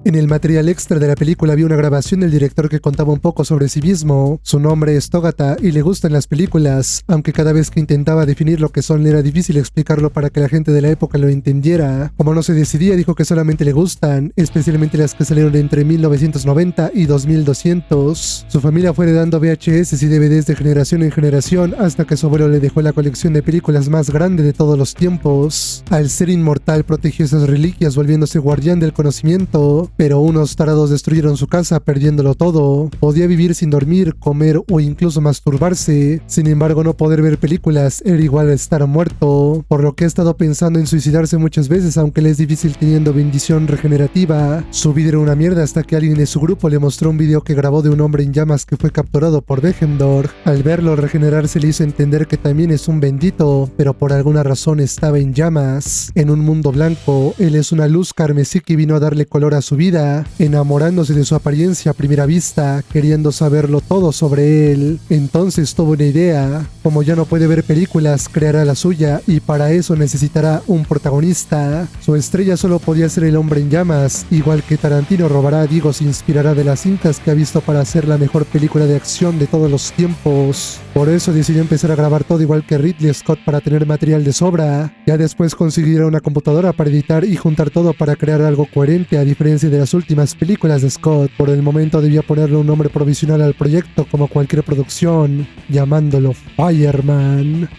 En el material extra de la película había una grabación del director que contaba un poco sobre sí mismo. Su nombre es Togata y le gustan las películas, aunque cada vez que intentaba definir lo que son le era difícil explicarlo para que la gente de la época lo entendiera. Como no se decidía, dijo que solamente le gustan, especialmente las que salieron entre 1990 y 2200. Su familia fue heredando VHS y DVDs de generación en generación hasta que su abuelo le dejó la colección de películas más grande de todos los tiempos. Al ser inmortal protegió esas reliquias volviéndose guardián del conocimiento, pero unos tarados destruyeron su casa perdiéndolo todo. Podía vivir sin dormir, comer o incluso masturbarse. Sin embargo, no poder ver películas era igual a estar muerto, por lo que ha estado pensando en suicidarse muchas veces, aunque le es difícil teniendo bendición regenerativa. Su vida era una mierda hasta que alguien de su grupo le mostró un video que grabó de un hombre en llamas que fue capturado por Behendorf. Al verlo regenerarse le hizo entender que también es un bendito, pero por alguna razón estaba en llamas. En un mundo blanco, él es una luz carmesí que vino a darle color a su vida, enamorándose de su apariencia a primera vista, queriendo saberlo todo sobre él. Entonces tuvo una idea: como ya no puede ver películas, creará la suya y para eso necesitará un protagonista. Su estrella solo podía ser el hombre en llamas, igual que Tarantino se inspirará de las cintas que ha visto para hacer la mejor película de acción de todos los tiempos. Por eso decidió empezar a grabar todo igual que Ridley Scott para tener material de sobra. Ya después conseguirá una computadora para editar y juntar todo para crear algo coherente, a diferencia de las últimas películas de Scott. Por el momento debía ponerle un nombre provisional al proyecto como cualquier producción, llamándolo Fireman.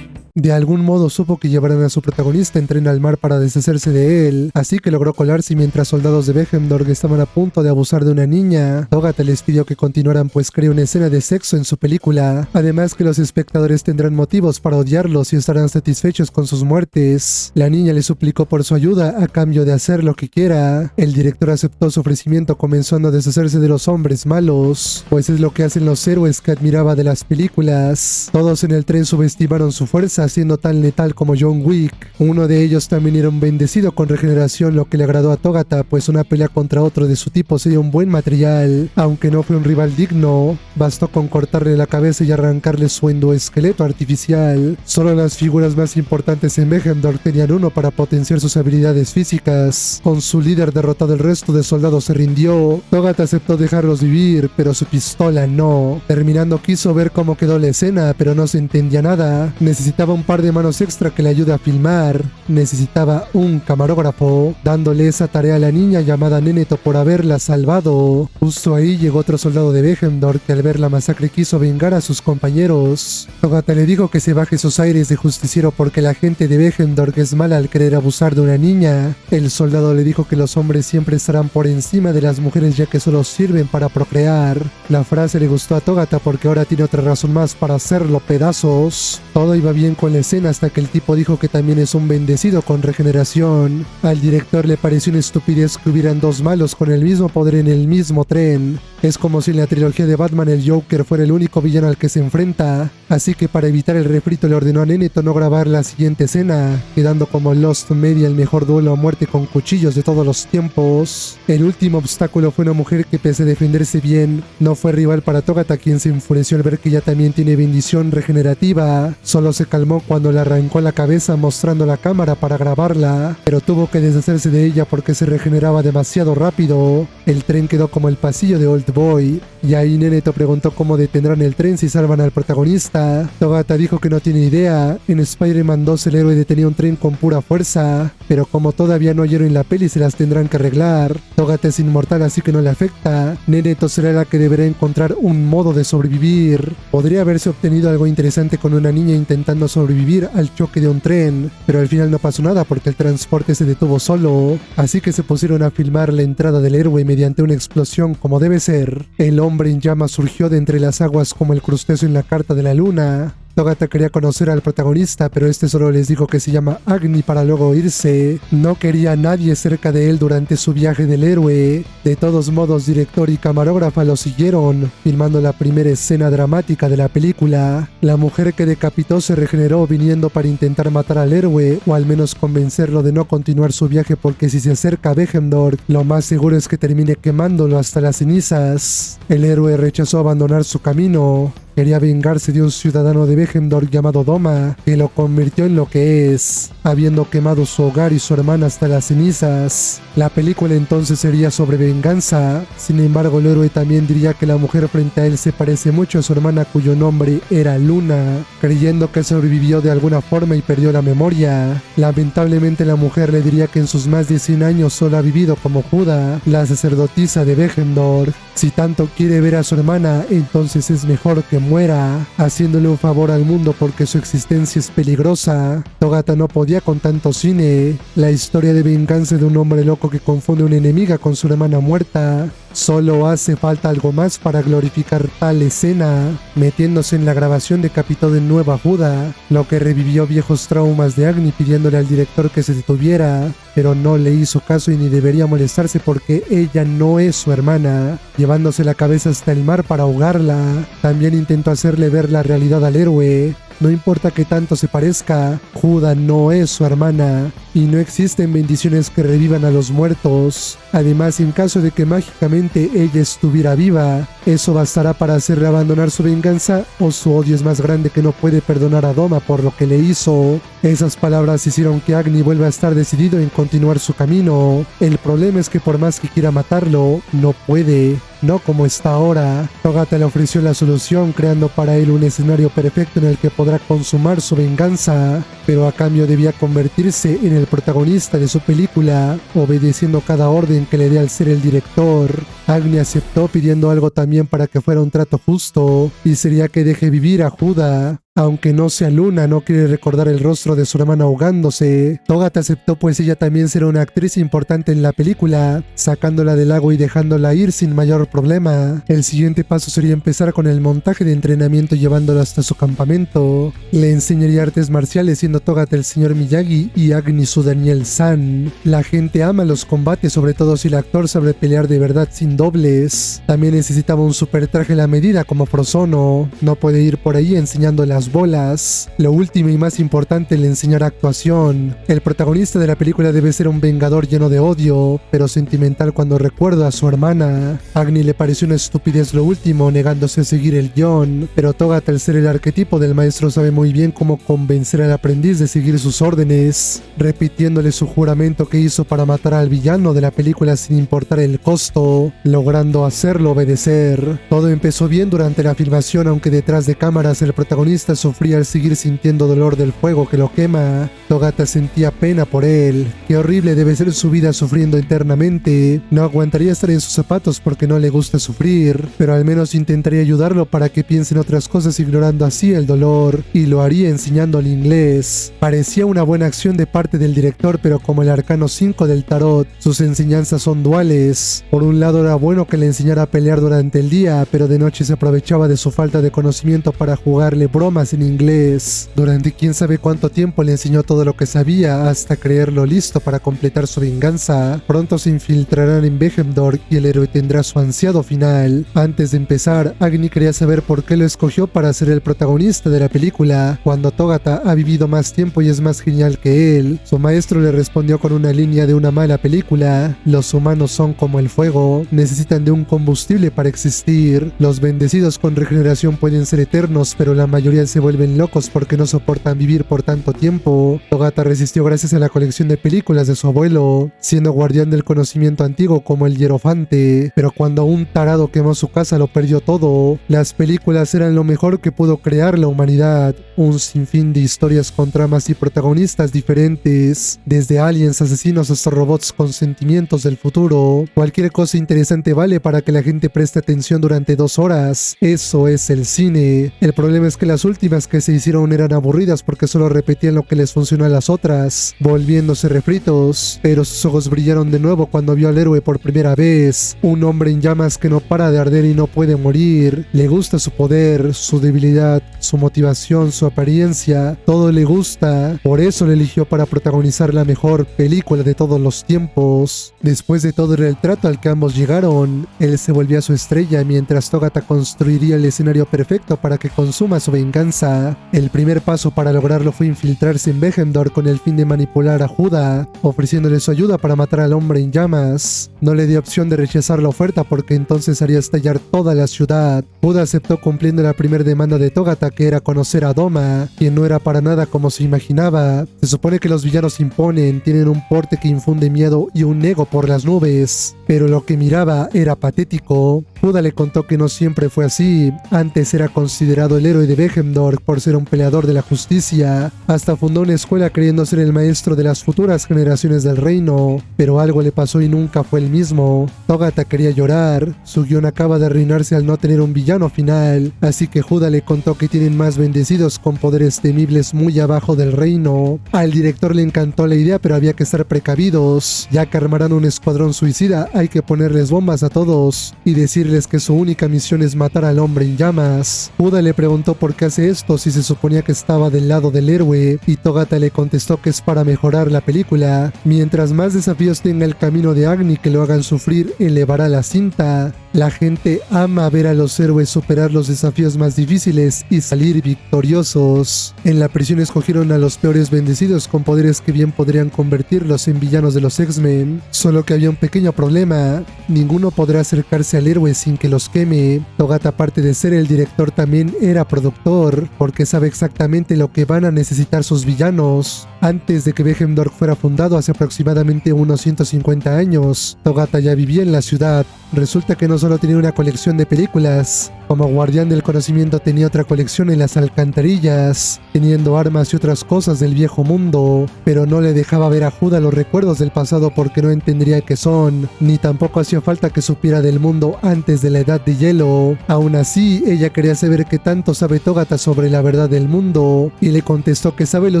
De algún modo supo que llevaran a su protagonista en tren al mar para deshacerse de él, así que logró colarse mientras soldados de Behendorf estaban a punto de abusar de una niña. Togata les pidió que continuaran, pues creó una escena de sexo en su película, además que los espectadores tendrán motivos para odiarlos y estarán satisfechos con sus muertes. La niña le suplicó por su ayuda a cambio de hacer lo que quiera. El director aceptó su ofrecimiento, comenzando a deshacerse de los hombres malos, pues es lo que hacen los héroes que admiraba de las películas. Todos en el tren subestimaron su fuerza, siendo tan letal como John Wick. Uno de ellos también era un bendecido con regeneración, lo que le agradó a Togata, pues una pelea contra otro de su tipo sería un buen material. Aunque no fue un rival digno, bastó con cortarle la cabeza y arrancarle su endoesqueleto artificial. Solo las figuras más importantes en Behendorf tenían uno para potenciar sus habilidades físicas. Con su líder derrotado, el resto de soldados se rindió. Togata aceptó dejarlos vivir, pero su pistola no. Terminando quiso ver cómo quedó la escena, pero no se entendía nada. Necesitaba un par de manos extra que le ayude a filmar. Necesitaba un camarógrafo, dándole esa tarea a la niña llamada Neneto por haberla salvado. Justo ahí llegó otro soldado de Behendorf que al ver la masacre quiso vengar a sus compañeros. Togata le dijo que se baje sus aires de justiciero porque la gente de Behendorf es mala al querer abusar de una niña. El soldado le dijo que los hombres siempre estarán por encima de las mujeres ya que solo sirven para procrear. La frase le gustó a Togata porque ahora tiene otra razón más para hacerlo pedazos. Todo iba bien con la escena hasta que el tipo dijo que también es un bendecido con regeneración. Al director le pareció una estupidez que hubieran dos malos con el mismo poder en el mismo tren. Es como si en la trilogía de Batman el Joker fuera el único villano al que se enfrenta. Así que para evitar el refrito le ordenó a Neneto no grabar la siguiente escena, quedando como Lost Media el mejor duelo a muerte con cuchillos de todos los tiempos. El último obstáculo fue una mujer que, pese a defenderse bien, no fue rival para Togata, quien se enfureció al ver que ya también tiene bendición regenerativa. Solo se calmó cuando le arrancó la cabeza mostrando la cámara para grabarla, pero tuvo que deshacerse de ella porque se regeneraba demasiado rápido. El tren quedó como el pasillo de Old Boy, y ahí Neneto preguntó cómo detendrán el tren si salvan al protagonista. Togata dijo que no tiene idea. En Spider-Man 2 el héroe detenía un tren con pura fuerza, pero como todavía no oyeron la peli se las tendrán que arreglar. Togata es inmortal así que no le afecta. Neneto será la que deberá encontrar un modo de sobrevivir. Podría haberse obtenido algo interesante con una niña intentando sobrevivir al choque de un tren, pero al final no pasó nada porque el transporte se detuvo solo, así que se pusieron a filmar la entrada del héroe mediante una explosión como debe ser. El hombre en llamas surgió de entre las aguas como el crustáceo en la carta de la luna. Togata quería conocer al protagonista, pero este solo les dijo que se llama Agni para luego irse. No quería a nadie cerca de él durante su viaje del héroe. De todos modos, director y camarógrafa lo siguieron, filmando la primera escena dramática de la película. La mujer que decapitó se regeneró viniendo para intentar matar al héroe, o al menos convencerlo de no continuar su viaje porque si se acerca a Begemdorg, lo más seguro es que termine quemándolo hasta las cenizas. El héroe rechazó abandonar su camino. Quería vengarse de un ciudadano de Begemdorg llamado Doma, que lo convirtió en lo que es, habiendo quemado su hogar y su hermana hasta las cenizas. La película entonces sería sobre venganza. Sin embargo, el héroe también diría que la mujer frente a él se parece mucho a su hermana cuyo nombre era Luna, creyendo que sobrevivió de alguna forma y perdió la memoria. Lamentablemente la mujer le diría que en sus más de 100 años solo ha vivido como Juda, la sacerdotisa de Begemdorg. Si tanto quiere ver a su hermana, entonces es mejor que muera, haciéndole un favor al mundo porque su existencia es peligrosa. Togata no podía con tanto cine. La historia de venganza de un hombre loco que confunde a una enemiga con su hermana muerta. Solo hace falta algo más para glorificar tal escena. Metiéndose en la grabación decapitó de nuevo a Juda, lo que revivió viejos traumas de Agni pidiéndole al director que se detuviera, pero no le hizo caso y ni debería molestarse porque ella no es su hermana, llevándose la cabeza hasta el mar para ahogarla. También intentó hacerle ver la realidad al héroe. No importa que tanto se parezca, Juda no es su hermana y no existen bendiciones que revivan a los muertos. Además, en caso de que mágicamente ella estuviera viva, eso bastará para hacerle abandonar su venganza, o su odio es más grande que no puede perdonar a Doma por lo que le hizo. Esas palabras hicieron que Agni vuelva a estar decidido en continuar su camino. El problema es que por más que quiera matarlo, no puede. No como está ahora. Togata le ofreció la solución creando para él un escenario perfecto en el que podrá consumar su venganza, pero a cambio debía convertirse en el protagonista de su película, obedeciendo cada orden que le dé al ser el director. Agni aceptó pidiendo algo también para que fuera un trato justo, y sería que deje vivir a Juda. Aunque no sea Luna, no quiere recordar el rostro de su hermana ahogándose. Togata aceptó pues ella también será una actriz importante en la película, sacándola del agua y dejándola ir sin mayor problema. El siguiente paso sería empezar con el montaje de entrenamiento llevándola hasta su campamento. Le enseñaría artes marciales siendo Togata el señor Miyagi y Agni su Daniel San. La gente ama los combates, sobre todo si el actor sabe pelear de verdad sin dobles. También necesitaba un super traje a la medida como Frozono. No puede ir por ahí enseñando las bolas. Lo último y más importante, le enseñará actuación. El protagonista de la película debe ser un vengador lleno de odio, pero sentimental cuando recuerda a su hermana. Agni le pareció una estupidez lo último, negándose a seguir el guión, pero Togata, al ser el arquetipo del maestro, sabe muy bien cómo convencer al aprendiz de seguir sus órdenes, repitiéndole su juramento que hizo para matar al villano de la película sin importar el costo, logrando hacerlo obedecer. Todo empezó bien durante la filmación, aunque detrás de cámaras el protagonista sufría al seguir sintiendo dolor del fuego que lo quema. Togata sentía pena por él. Qué horrible debe ser su vida sufriendo internamente. No aguantaría estar en sus zapatos porque no le gusta sufrir, pero al menos intentaría ayudarlo para que piense en otras cosas ignorando así el dolor, y lo haría enseñándole inglés. Parecía una buena acción de parte del director, pero como el arcano 5 del tarot, sus enseñanzas son duales. Por un lado era bueno que le enseñara a pelear durante el día, pero de noche se aprovechaba de su falta de conocimiento para jugarle bromas en inglés. Durante quién sabe cuánto tiempo le enseñó todo lo que sabía hasta creerlo listo para completar su venganza. Pronto se infiltrarán en Begemdorg y el héroe tendrá su ansiado final. Antes de empezar, Agni quería saber por qué lo escogió para ser el protagonista de la película, cuando Togata ha vivido más tiempo y es más genial que él. Su maestro le respondió con una línea de una mala película: los humanos son como el fuego, necesitan de un combustible para existir. Los bendecidos con regeneración pueden ser eternos, pero la mayoría se vuelven locos porque no soportan vivir por tanto tiempo. Togata resistió gracias a la colección de películas de su abuelo, siendo guardián del conocimiento antiguo como el hierofante, pero cuando un tarado quemó su casa lo perdió todo. Las películas eran lo mejor que pudo crear la humanidad, un sinfín de historias con tramas y protagonistas diferentes, desde aliens asesinos hasta robots con sentimientos del futuro. Cualquier cosa interesante vale para que la gente preste atención durante 2 horas. Eso es el cine. El problema es que las últimas que se hicieron eran aburridas porque solo repetían lo que les funcionó a las otras, volviéndose refritos, pero sus ojos brillaron de nuevo cuando vio al héroe por primera vez, un hombre en llamas que no para de arder y no puede morir. Le gusta su poder, su debilidad, su motivación, su apariencia, todo le gusta, por eso le eligió para protagonizar la mejor película de todos los tiempos. Después de todo el trato al que ambos llegaron, él se volvía su estrella mientras Togata construiría el escenario perfecto para que consuma su venganza. El primer paso para lograrlo fue infiltrarse en Behendorf con el fin de manipular a Juda, ofreciéndole su ayuda para matar al hombre en llamas. No le dio opción de rechazar la oferta porque entonces haría estallar toda la ciudad. Juda aceptó cumpliendo la primera demanda de Togata, que era conocer a Doma, quien no era para nada como se imaginaba. Se supone que los villanos imponen, tienen un porte que infunde miedo y un ego por las nubes, pero lo que miraba era patético. Juda le contó que no siempre fue así. Antes era considerado el héroe de Behendorf por ser un peleador de la justicia. Hasta fundó una escuela creyendo ser el maestro de las futuras generaciones del reino, pero algo le pasó y nunca fue el mismo. Togata quería llorar. Su guión acaba de arruinarse al no tener un villano final, así que Juda le contó que tienen más bendecidos con poderes temibles muy abajo del reino. Al director le encantó la idea, pero había que estar precavidos, ya que armarán un escuadrón suicida. Hay que ponerles bombas a todos y decirles que su única misión es matar al hombre en llamas. Juda le preguntó por qué hace esto si se suponía que estaba del lado del héroe, y Togata le contestó que es para mejorar la película. Mientras más desafíos tenga el camino de Agni que lo hagan sufrir, elevará la cinta. La gente ama ver a los héroes superar los desafíos más difíciles y salir victoriosos. En la prisión escogieron a los peores bendecidos con poderes que bien podrían convertirlos en villanos de los X-Men. Solo que había un pequeño problema: ninguno podrá acercarse al héroe sin que los queme. Togata, aparte de ser el director, también era productor, porque sabe exactamente lo que van a necesitar sus villanos. Antes de que Behendorf fuera fundado hace aproximadamente unos 150 años, Togata ya vivía en la ciudad. Resulta que no solo tenía una colección de películas. Como guardián del conocimiento tenía otra colección en las alcantarillas, teniendo armas y otras cosas del viejo mundo, pero no le dejaba ver a Juda los recuerdos del pasado porque no entendería qué son, ni tampoco hacía falta que supiera del mundo antes de la edad de hielo. Aún así, ella quería saber qué tanto sabe Togata sobre la verdad del mundo, y le contestó que sabe lo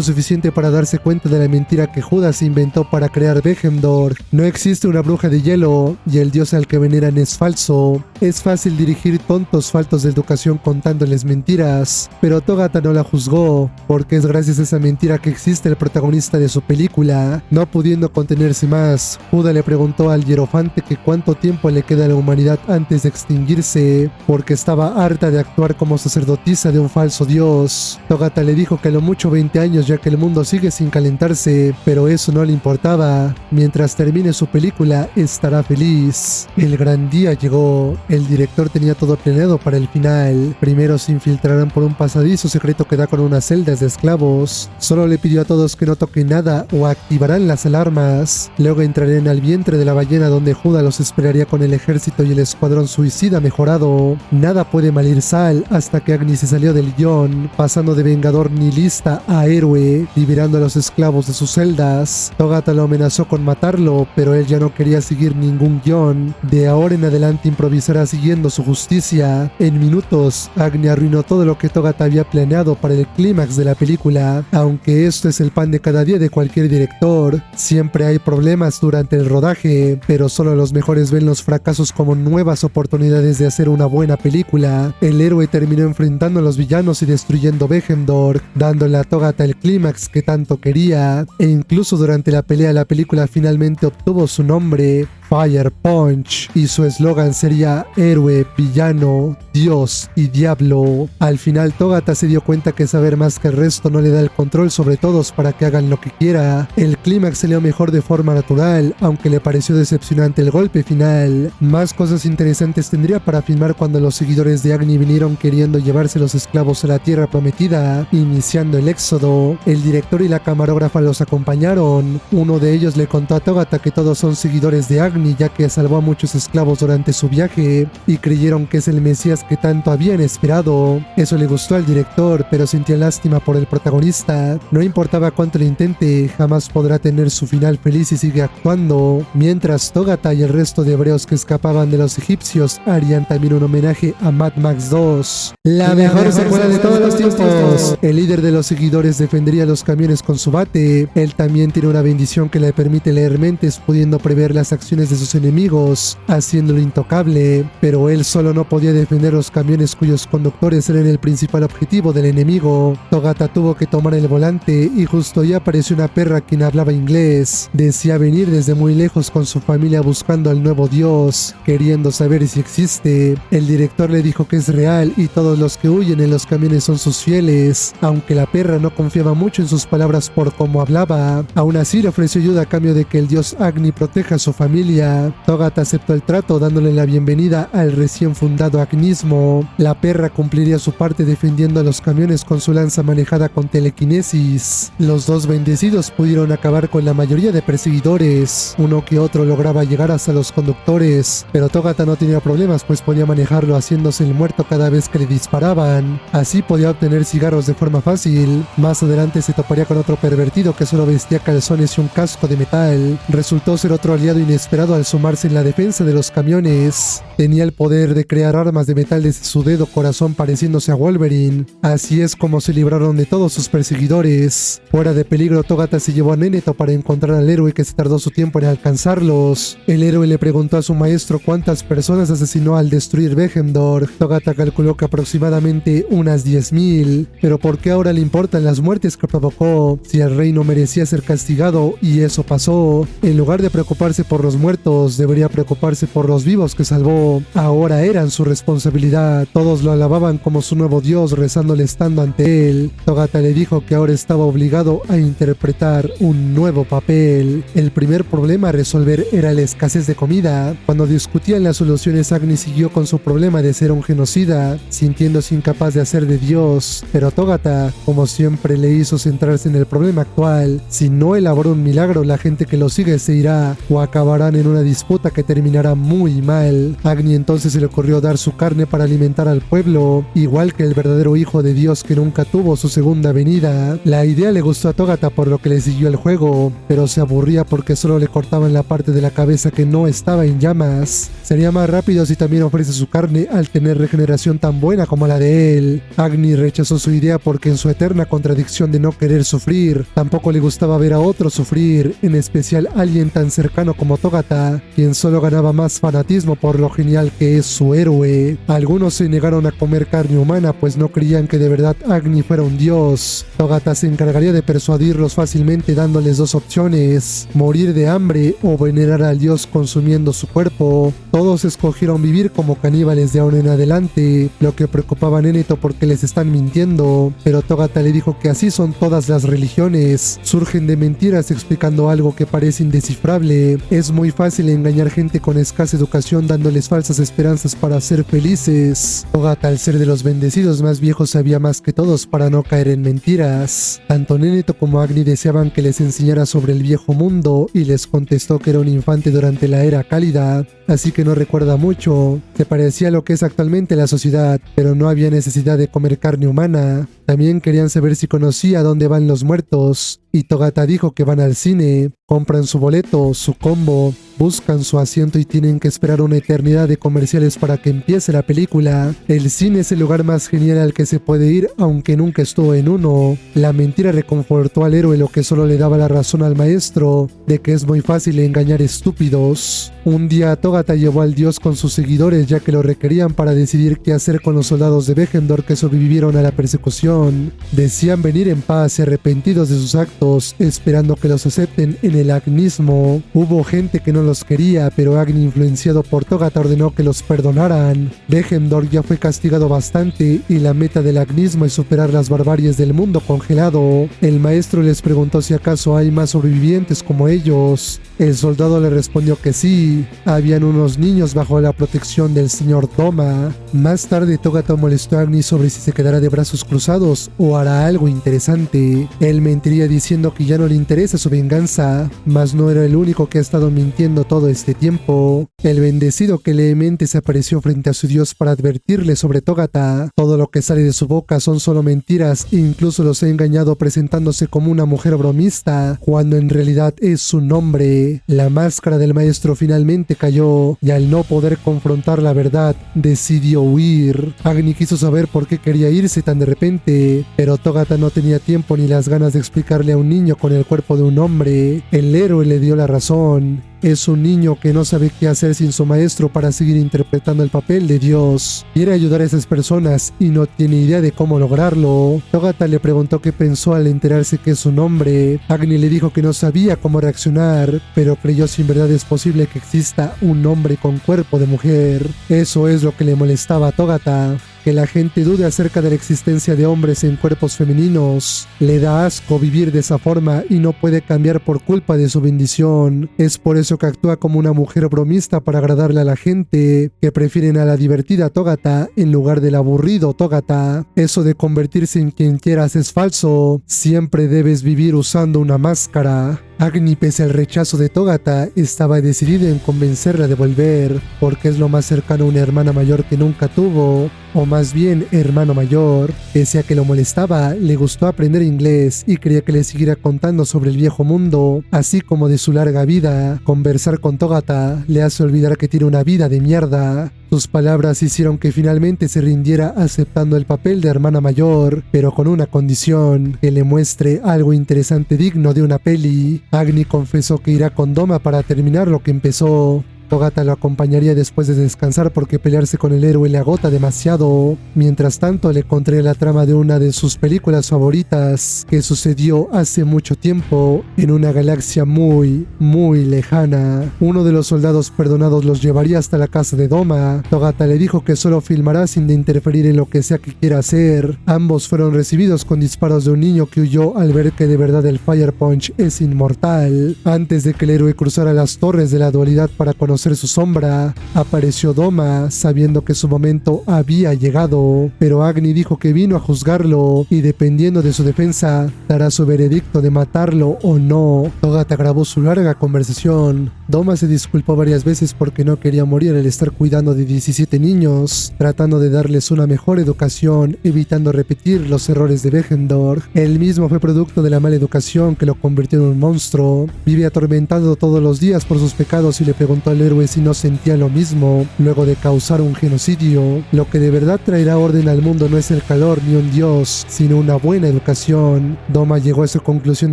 suficiente para darse cuenta de la mentira que Juda se inventó para crear Behendorf. No existe una bruja de hielo, y el dios al que veneran es falso. Es fácil dirigir tontos faltos de educación contándoles mentiras, pero Togata no la juzgó, porque es gracias a esa mentira que existe el protagonista de su película. No pudiendo contenerse más, Juda le preguntó al hierofante que cuánto tiempo le queda a la humanidad antes de extinguirse, porque estaba harta de actuar como sacerdotisa de un falso dios. Togata le dijo que a lo mucho 20 años, ya que el mundo sigue sin calentarse, pero eso no le importaba. Mientras termine su película, estará feliz. El gran día llegó. El director tenía todo planeado para el final. Primero se infiltrarán por un pasadizo secreto que da con unas celdas de esclavos. Solo le pidió a todos que no toquen nada o activarán las alarmas. Luego entrarían al vientre de la ballena, donde Juda los esperaría con el ejército y el escuadrón suicida mejorado. Nada puede malir Sal hasta que Agni se salió del guión, pasando de vengador nihilista a héroe, liberando a los esclavos de sus celdas. Togata lo amenazó con matarlo, pero él ya no quería seguir ningún guión. De ahora en adelante improvisará siguiendo su justicia. En minutos, Agni arruinó todo lo que Togata había planeado para el clímax de la película. Aunque esto es el pan de cada día de cualquier director, siempre hay problemas durante el rodaje, pero solo los mejores ven los fracasos como nuevas oportunidades de hacer una buena película. El héroe terminó enfrentando a los villanos y destruyendo Behendorf, dándole a Togata el clímax que tanto quería, e incluso durante la pelea la película finalmente obtuvo su nombre. Fire Punch, y su eslogan sería héroe, villano, dios y diablo. Al final Togata se dio cuenta que saber más que el resto no le da el control sobre todos para que hagan lo que quiera. El clímax salió mejor de forma natural, aunque le pareció decepcionante el golpe final. Más cosas interesantes tendría para filmar cuando los seguidores de Agni vinieron queriendo llevarse los esclavos a la tierra prometida, iniciando el éxodo. El director y la camarógrafa los acompañaron. Uno de ellos le contó a Togata que todos son seguidores de Agni, ya que salvó a muchos esclavos durante su viaje y creyeron que es el Mesías que tanto habían esperado. Eso le gustó al director, pero sentía lástima por el protagonista. No importaba cuánto lo intente, jamás podrá tener su final feliz y sigue actuando. Mientras Togata y el resto de hebreos que escapaban de los egipcios harían también un homenaje a Mad Max 2, la mejor secuela de todos los tiempos. El líder de los seguidores defendería los camiones con su bate. Él también tiene una bendición que le permite leer mentes, pudiendo prever las acciones de sus enemigos, haciéndolo intocable. Pero él solo no podía defender los camiones cuyos conductores eran el principal objetivo del enemigo. Togata tuvo que tomar el volante y justo ahí apareció una perra quien hablaba inglés. Decía venir desde muy lejos con su familia buscando al nuevo dios, queriendo saber si existe. El director le dijo que es real y todos los que huyen en los camiones son sus fieles. Aunque la perra no confiaba mucho en sus palabras por cómo hablaba, aún así le ofreció ayuda a cambio de que el dios Agni proteja a su familia. Togata aceptó el trato dándole la bienvenida al recién fundado agnismo. La perra cumpliría su parte defendiendo a los camiones con su lanza manejada con telequinesis. Los dos bendecidos pudieron acabar con la mayoría de perseguidores. Uno que otro lograba llegar hasta los conductores, pero Togata no tenía problemas pues podía manejarlo haciéndose el muerto cada vez que le disparaban. Así podía obtener cigarros de forma fácil. Más adelante se toparía con otro pervertido que solo vestía calzones y un casco de metal. Resultó ser otro aliado inesperado al sumarse en la defensa de los camiones. Tenía el poder de crear armas de metal desde su dedo corazón pareciéndose a Wolverine. Así es como se libraron de todos sus perseguidores. Fuera de peligro, Togata se llevó a Neneto para encontrar al héroe que se tardó su tiempo en alcanzarlos. El héroe le preguntó a su maestro cuántas personas asesinó al destruir Begemdor. Togata calculó que aproximadamente unas 10,000. Pero ¿por qué ahora le importan las muertes que provocó? Si el rey no merecía ser castigado y eso pasó. En lugar de preocuparse por los muertos, debería preocuparse por los vivos que salvó. Ahora eran su responsabilidad. Todos lo alababan como su nuevo dios, rezándole estando ante él. Togata le dijo que ahora estaba obligado a interpretar un nuevo papel. El primer problema a resolver era la escasez de comida. Cuando discutían las soluciones, Agni siguió con su problema de ser un genocida, sintiéndose incapaz de hacer de dios. Pero Togata, como siempre, le hizo centrarse en el problema actual. Si no elaboró un milagro, la gente que lo sigue se irá o acabarán en una disputa que terminará muy mal. Agni entonces se le ocurrió dar su carne para alimentar al pueblo, igual que el verdadero hijo de Dios que nunca tuvo su segunda venida. La idea le gustó a Togata por lo que le siguió el juego, pero se aburría porque solo le cortaban la parte de la cabeza que no estaba en llamas. Sería más rápido si también ofrece su carne al tener regeneración tan buena como la de él. Agni rechazó su idea porque en su eterna contradicción de no querer sufrir, tampoco le gustaba ver a otro sufrir, en especial alguien tan cercano como Togata, quien solo ganaba más fanatismo por lo genial que es su héroe. Algunos se negaron a comer carne humana pues no creían que de verdad Agni fuera un dios. Togata se encargaría de persuadirlos fácilmente dándoles dos opciones: morir de hambre o venerar al dios consumiendo su cuerpo. Todos escogieron vivir como caníbales de ahora en adelante, lo que preocupaba a Neneto porque les están mintiendo, pero Togata le dijo que así son todas las religiones, surgen de mentiras explicando algo que parece indescifrable. Es muy fácil engañar gente con escasa educación dándoles falsas esperanzas para ser felices. Togata, al ser de los bendecidos más viejos, sabía más que todos para no caer en mentiras. Tanto Neneto como Agni deseaban que les enseñara sobre el viejo mundo y les contestó que era un infante durante la era cálida, así que no recuerda mucho. Se parecía a lo que es actualmente la sociedad, pero no había necesidad de comer carne humana. También querían saber si conocía dónde van los muertos, y Togata dijo que van al cine, compran su boleto, su combo, buscan su asiento y tienen que esperar una eternidad de comerciales para que empiece la película. El cine es el lugar más genial al que se puede ir, aunque nunca estuvo en uno. La mentira reconfortó al héroe, lo que solo le daba la razón al maestro de que es muy fácil engañar estúpidos. Un día Togata Togata llevó al dios con sus seguidores ya que lo requerían para decidir qué hacer con los soldados de Vegendor que sobrevivieron a la persecución. Decían venir en paz y arrepentidos de sus actos, esperando que los acepten en el agnismo. Hubo gente que no los quería, pero Agni, influenciado por Togata, ordenó que los perdonaran. Vegendor ya fue castigado bastante y la meta del agnismo es superar las barbaries del mundo congelado. El maestro les preguntó si acaso hay más sobrevivientes como ellos. El soldado le respondió que sí, habían unos niños bajo la protección del señor Doma. Más tarde Togata molestó a Agni sobre si se quedará de brazos cruzados o hará algo interesante. Él mentiría diciendo que ya no le interesa su venganza, mas no era el único que ha estado mintiendo todo este tiempo. El bendecido Clemente se apareció frente a su dios para advertirle sobre Togata. Todo lo que sale de su boca son solo mentiras e incluso los ha engañado presentándose como una mujer bromista, cuando en realidad es su nombre. La máscara del maestro finalmente cayó y al no poder confrontar la verdad, decidió huir. Agni quiso saber por qué quería irse tan de repente, pero Togata no tenía tiempo ni las ganas de explicarle a un niño con el cuerpo de un hombre. El héroe le dio la razón. Es un niño que no sabe qué hacer sin su maestro para seguir interpretando el papel de Dios. Quiere ayudar a esas personas y no tiene idea de cómo lograrlo. Togata le preguntó qué pensó al enterarse que es su nombre. Agni le dijo que no sabía cómo reaccionar, pero creyó si en verdad es posible que exista un hombre con cuerpo de mujer. Eso es lo que le molestaba a Togata. Que la gente dude acerca de la existencia de hombres en cuerpos femeninos. Le da asco vivir de esa forma y no puede cambiar por culpa de su bendición. Es por eso que actúa como una mujer bromista para agradarle a la gente, que prefieren a la divertida Togata en lugar del aburrido Togata. Eso de convertirse en quien quieras es falso. Siempre debes vivir usando una máscara. Agni, pese al rechazo de Togata, estaba decidido en convencerla de volver, porque es lo más cercano a una hermana mayor que nunca tuvo, o más bien hermano mayor. Pese a que lo molestaba, le gustó aprender inglés y quería que le siguiera contando sobre el viejo mundo, así como de su larga vida. Conversar con Togata le hace olvidar que tiene una vida de mierda. Sus palabras hicieron que finalmente se rindiera aceptando el papel de hermana mayor, pero con una condición, que le muestre algo interesante digno de una peli. Agni confesó que irá con Doma para terminar lo que empezó. Togata lo acompañaría después de descansar porque pelearse con el héroe le agota demasiado. Mientras tanto, le conté la trama de una de sus películas favoritas, que sucedió hace mucho tiempo, en una galaxia muy lejana. Uno de los soldados perdonados los llevaría hasta la casa de Doma. Togata le dijo que solo filmará sin de interferir en lo que sea que quiera hacer. Ambos fueron recibidos con disparos de un niño que huyó al ver que de verdad el Fire Punch es inmortal. Antes de que el héroe cruzara las torres de la dualidad para conocer su sombra, apareció Doma, sabiendo que su momento había llegado, pero Agni dijo que vino a juzgarlo y dependiendo de su defensa, dará su veredicto de matarlo o no. Togata grabó su larga conversación. Doma se disculpó varias veces porque no quería morir al estar cuidando de 17 niños, tratando de darles una mejor educación, evitando repetir los errores de Vegendor. Él mismo fue producto de la mala educación que lo convirtió en un monstruo. Vive atormentado todos los días por sus pecados y le preguntó al héroe si no sentía lo mismo luego de causar un genocidio. Lo que de verdad traerá orden al mundo no es el calor ni un dios, sino una buena educación. Doma llegó a su conclusión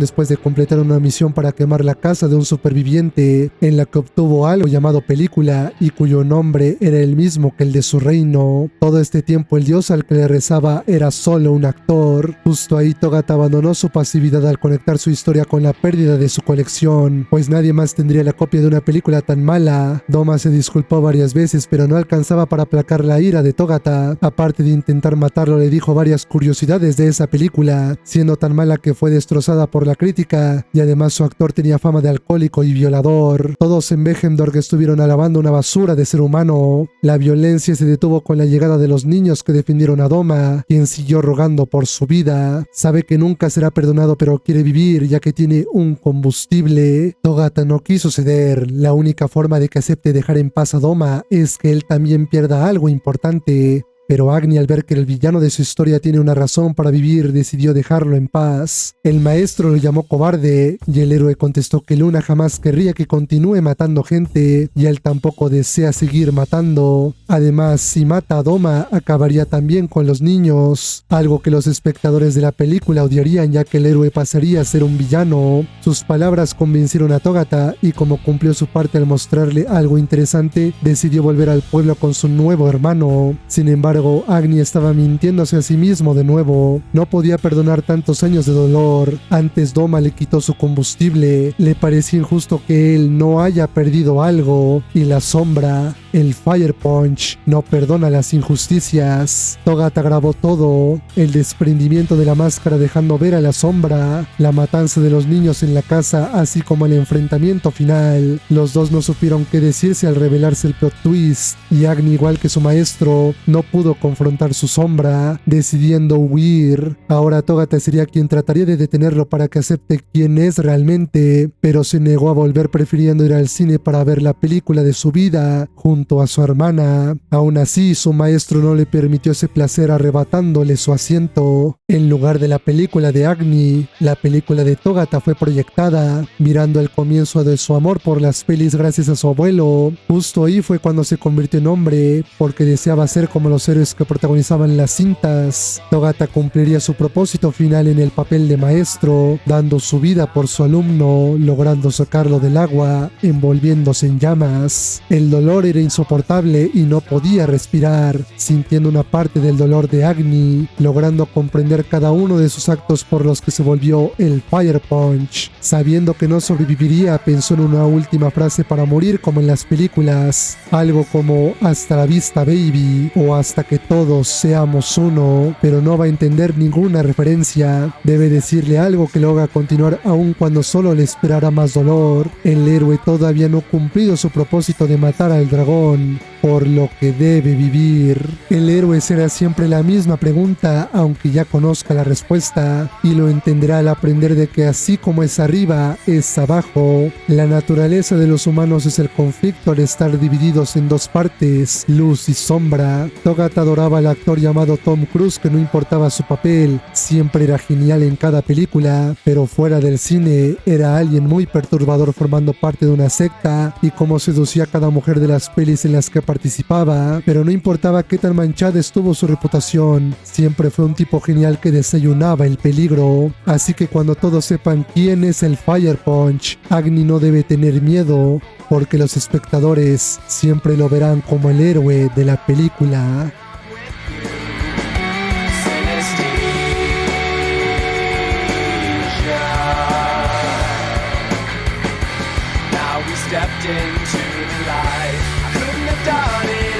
después de completar una misión para quemar la casa de un superviviente, en la que obtuvo algo llamado película y cuyo nombre era el mismo que el de su reino. Todo este tiempo el dios al que le rezaba era solo un actor. Justo ahí Togata abandonó su pasividad al conectar su historia con la pérdida de su colección, pues nadie más tendría la copia de una película tan mala. Doma se disculpó varias veces, pero no alcanzaba para aplacar la ira de Togata. Aparte de intentar matarlo, le dijo varias curiosidades de esa película, siendo tan mala que fue destrozada por la crítica, y además su actor tenía fama de alcohólico y violador. Todos en Vegendor estuvieron alabando una basura de ser humano. La violencia se detuvo con la llegada de los niños que defendieron a Doma, quien siguió rogando por su vida. Sabe que nunca será perdonado, pero quiere vivir ya que tiene un combustible. Togata no quiso ceder. La única forma de que acepte dejar en paz a Doma es que él también pierda algo importante. Pero Agni, al ver que el villano de su historia tiene una razón para vivir, decidió dejarlo en paz. El maestro lo llamó cobarde y el héroe contestó que Luna jamás querría que continúe matando gente y él tampoco desea seguir matando. Además, si mata a Doma, acabaría también con los niños, algo que los espectadores de la película odiarían, ya que el héroe pasaría a ser un villano. Sus palabras convencieron a Togata y como cumplió su parte al mostrarle algo interesante, decidió volver al pueblo con su nuevo hermano. Sin embargo, Agni estaba mintiéndose a sí mismo de nuevo. No podía perdonar tantos años de dolor. Antes Doma le quitó su combustible. Le parecía injusto que él no haya perdido algo. Y la sombra, el Fire Punch, no perdona las injusticias. Togata grabó todo. El desprendimiento de la máscara dejando ver a la sombra. La matanza de los niños en la casa, así como el enfrentamiento final. Los dos no supieron qué decirse al revelarse el plot twist. Y Agni, igual que su maestro, no pudo confrontar su sombra, decidiendo huir. Ahora Togata sería quien trataría de detenerlo para que acepte quién es realmente, pero se negó a volver, prefiriendo ir al cine para ver la película de su vida junto a su hermana. Aún así, su maestro no le permitió ese placer, arrebatándole su asiento. En lugar de la película de Agni, la película de Togata fue proyectada, mirando el comienzo de su amor por las pelis gracias a su abuelo. Justo ahí fue cuando se convirtió en hombre, porque deseaba ser como los héroes que protagonizaban las cintas. Togata cumpliría su propósito final en el papel de maestro, dando su vida por su alumno, logrando sacarlo del agua, envolviéndose en llamas. El dolor era insoportable y no podía respirar, sintiendo una parte del dolor de Agni, logrando comprender cada uno de sus actos por los que se volvió el Fire Punch. Sabiendo que no sobreviviría, pensó en una última frase para morir como en las películas, algo como "hasta la vista baby" o "hasta que todos seamos uno", pero no va a entender ninguna referencia. Debe decirle algo que lo haga continuar aun cuando solo le esperará más dolor. El héroe todavía no ha cumplido su propósito de matar al dragón, por lo que debe vivir. El héroe será siempre la misma pregunta, aunque ya conozca la respuesta, y lo entenderá al aprender de que así como es arriba, es abajo. La naturaleza de los humanos es el conflicto al estar divididos en dos partes, luz y sombra. Togata adoraba al actor llamado Tom Cruise, que no importaba su papel, siempre era genial en cada película, pero fuera del cine era alguien muy perturbador, formando parte de una secta, y cómo seducía a cada mujer de las pelis en las que participaba. Pero no importaba qué tan manchada estuvo su reputación, siempre fue un tipo genial que desayunaba el peligro. Así que cuando todos sepan quién es el Fire Punch, Agni no debe tener miedo, porque los espectadores siempre lo verán como el héroe de la película. Stepped into the light. I couldn't have done it.